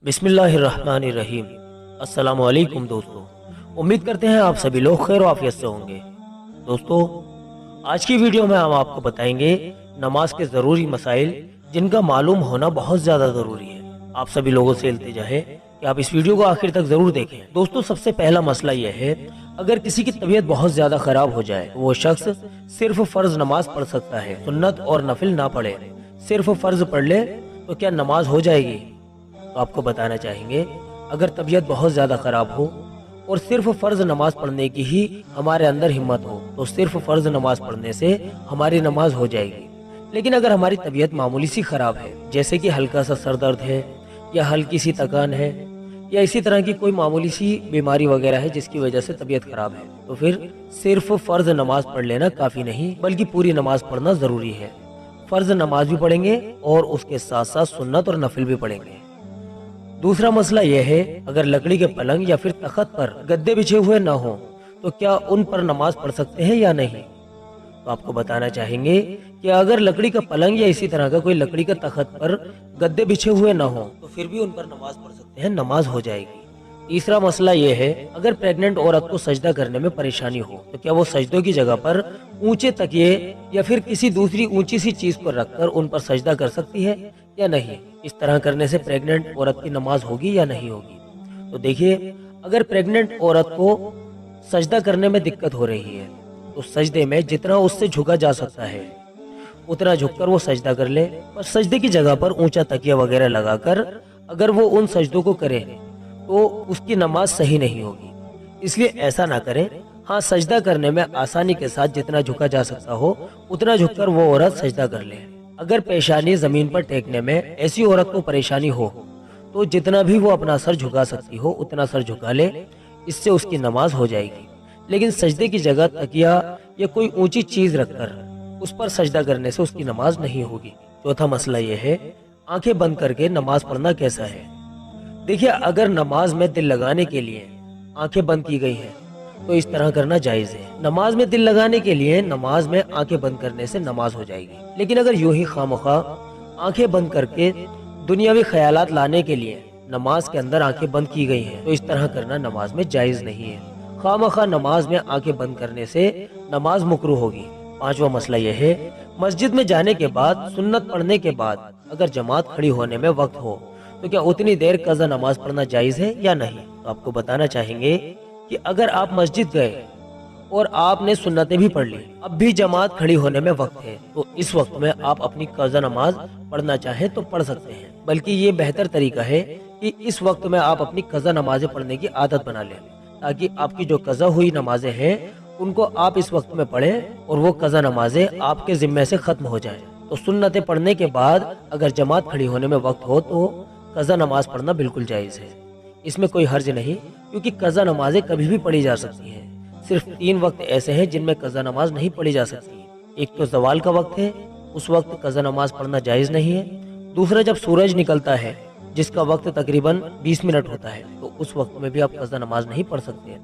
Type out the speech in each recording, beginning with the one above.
बिस्मिल्लाहिर्रहमानिर्रहीम। अस्सलाम वालेकुम दोस्तों, उम्मीद करते हैं आप सभी लोग खैर आफियत से होंगे। दोस्तों, आज की वीडियो में हम आपको बताएंगे नमाज के ज़रूरी मसाइल जिनका मालूम होना बहुत ज़्यादा ज़रूरी है। आप सभी लोगों से इल्तिजा है कि आप इस वीडियो को आखिर तक ज़रूर देखें। दोस्तों, सबसे पहला मसला यह है, अगर किसी की तबीयत बहुत ज़्यादा ख़राब हो जाए तो वो शख्स सिर्फ फ़र्ज नमाज पढ़ सकता है, सुन्नत और नफिल ना पढ़े। सिर्फ फ़र्ज पढ़ ले तो क्या नमाज हो जाएगी? तो आपको बताना चाहेंगे, अगर तबीयत बहुत ज़्यादा ख़राब हो और सिर्फ फ़र्ज नमाज पढ़ने की ही हमारे अंदर हिम्मत हो तो सिर्फ फ़र्ज नमाज पढ़ने से हमारी नमाज हो जाएगी। लेकिन अगर हमारी तबीयत मामूली सी ख़राब है, जैसे कि हल्का सा सर दर्द है या हल्की सी थकान है या इसी तरह की कोई मामूली सी बीमारी वगैरह है जिसकी वजह से तबीयत ख़राब है, तो फिर सिर्फ फ़र्ज नमाज पढ़ लेना काफ़ी नहीं बल्कि पूरी नमाज पढ़ना ज़रूरी है। फ़र्ज नमाज भी पढ़ेंगे और उसके साथ साथ सुन्नत और नफिल भी पढ़ेंगे। दूसरा मसला यह है, अगर लकड़ी के पलंग या फिर तख्त पर गद्दे बिछे हुए ना हो तो क्या उन पर नमाज पढ़ सकते हैं या नहीं? तो आपको बताना चाहेंगे कि अगर लकड़ी का पलंग या इसी तरह का कोई लकड़ी का तख्त पर गद्दे बिछे हुए ना हो तो फिर भी उन पर नमाज पढ़ सकते हैं, नमाज हो जाएगी। तीसरा मसला यह है, अगर प्रेग्नेंट औरत को सजदा करने में परेशानी हो तो क्या वो सजदों की जगह पर ऊंचे तकिए या फिर किसी दूसरी ऊंची सी चीज को रखकर उन पर सजदा कर सकती है या नहीं? इस तरह करने से प्रेग्नेंट औरत की नमाज होगी या नहीं होगी? तो देखिए, अगर प्रेग्नेंट औरत को सजदा करने में दिक्कत हो रही है तो सजदे में जितना उससे झुका जा सकता है उतना झुककर वो सजदा कर ले, और सजदे की जगह पर ऊंचा तकिया वगैरह लगाकर अगर वो उन सजदों को करे तो उसकी नमाज सही नहीं होगी। इसलिए ऐसा ना करें। हाँ, सजदा करने में आसानी के साथ जितना झुका जा सकता हो उतना झुककर वो औरत सजदा कर ले। अगर पेशानी जमीन पर टेकने में ऐसी औरत को परेशानी हो तो जितना भी वो अपना सर झुका सकती हो उतना सर झुका ले, इससे उसकी नमाज हो जाएगी। लेकिन सजदे की जगह तकिया या कोई ऊंची चीज रखकर उस पर सजदा करने से उसकी नमाज नहीं होगी। चौथा मसला यह है, आंखें बंद करके नमाज पढ़ना कैसा है? देखिए, अगर नमाज में दिल लगाने के लिए आंखें बंद की गई हैं तो इस तरह करना जायज है। नमाज में दिल लगाने के लिए नमाज में आंखें बंद करने से नमाज हो जाएगी। लेकिन अगर यूं ही खामखा आंखें बंद करके दुनियावी ख्यालात लाने के लिए नमाज के अंदर आंखें बंद की गई हैं तो इस तरह करना नमाज में जायज नहीं है। खामखा नमाज में आंखें बंद करने से नमाज मुकरूह होगी। पांचवा मसला यह है, मस्जिद में जाने के बाद सुन्नत पढ़ने के बाद अगर जमात खड़ी होने में वक्त हो तो क्या उतनी देर कज़ा नमाज पढ़ना जायज है या नहीं? तो आपको बताना चाहेंगे कि अगर आप मस्जिद गए और आपने सुन्नतें भी पढ़ ली, अब भी जमात खड़ी होने में वक्त है, तो इस वक्त में आप अपनी कज़ा नमाज पढ़ना चाहें तो पढ़ सकते हैं। बल्कि ये बेहतर तरीका है कि इस वक्त में आप अपनी कज़ा नमाजें पढ़ने की आदत बना लें, ताकि आपकी जो कज़ा हुई नमाजें हैं उनको आप इस वक्त में पढ़ें और वो कज़ा नमाजें आपके जिम्मे से खत्म हो जाएं। तो सुन्नतें पढ़ने के बाद अगर जमात खड़ी होने में वक्त हो तो कज़ा नमाज पढ़ना बिल्कुल जायज़ है। इसमें कोई हर्ज नहीं, क्योंकि कज़ा नमाजें कभी भी पढ़ी जा सकती हैं। सिर्फ 3 वक्त ऐसे हैं जिनमें कज़ा नमाज नहीं पढ़ी जा सकती। एक तो ज़वाल का वक्त है, उस वक्त कज़ा नमाज पढ़ना जायज़ नहीं है। दूसरा, जब सूरज निकलता है जिसका वक्त तकरीबन 20 मिनट होता है तो उस वक्त में भी आप कज़ा नमाज नहीं पढ़ सकते हैं।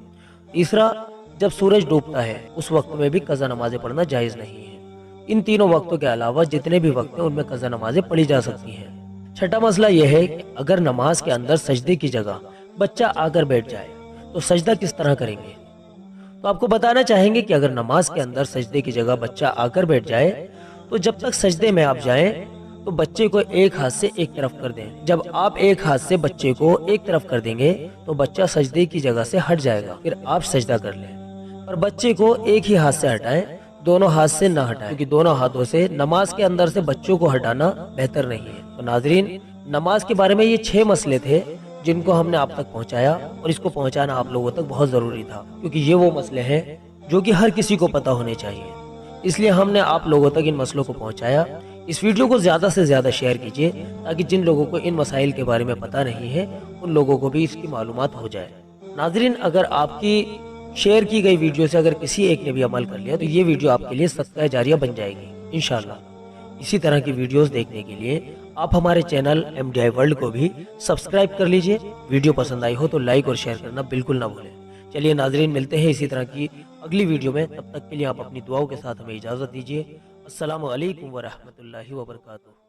तीसरा, जब सूरज डूबता है उस वक्त में भी कज़ा नमाजें पढ़ना जायज़ नहीं है। इन तीनों वक्तों के अलावा जितने भी वक्त हैं उनमें कज़ा नमाजें पढ़ी जा सकती हैं। छठा मसला यह है कि अगर नमाज के अंदर सजदे की जगह बच्चा आकर बैठ जाए तो सजदा किस तरह करेंगे? तो आपको बताना चाहेंगे कि अगर नमाज के अंदर सजदे की जगह बच्चा आकर बैठ जाए तो जब तक सजदे में आप जाएं तो बच्चे को एक हाथ से एक तरफ कर दें। जब आप एक हाथ से बच्चे को एक तरफ कर देंगे तो बच्चा सजदे की जगह से हट जाएगा, फिर आप सजदा कर लें। पर बच्चे को एक ही हाथ से हटाएं, दोनों हाथ से ना हटाएं, क्योंकि दोनों हाथों से नमाज के अंदर से बच्चों को हटाना बेहतर नहीं है। तो नाजरीन, नमाज के बारे में ये 6 मसले थे जिनको हमने आप तक पहुंचाया, और इसको पहुंचाना आप लोगों तक बहुत जरूरी था, क्योंकि ये वो मसले हैं जो कि हर किसी को पता होने चाहिए। इसलिए हमने आप लोगों तक इन मसलों को पहुंचाया। इस वीडियो को ज्यादा से ज्यादा शेयर कीजिए ताकि जिन लोगों को इन मसाइल के बारे में पता नहीं है उन लोगों को भी इसकी मालूमात हो जाए। नाजरीन, अगर आपकी शेयर की गई वीडियो से अगर किसी एक ने भी अमल कर लिया तो ये वीडियो आपके लिए सदका जारिया बन जाएगी इंशाल्लाह। इसी तरह की वीडियोस देखने के लिए आप हमारे चैनल MDI वर्ल्ड को भी सब्सक्राइब कर लीजिए। वीडियो पसंद आई हो तो लाइक और शेयर करना बिल्कुल ना भूलें। चलिए नाजरीन, मिलते हैं इसी तरह की अगली वीडियो में। तब तक के लिए आप अपनी दुआओं के साथ हमें इजाज़त दीजिए। अस्सलामु अलैकुम व रहमतुल्लाहि व बरकातुहू।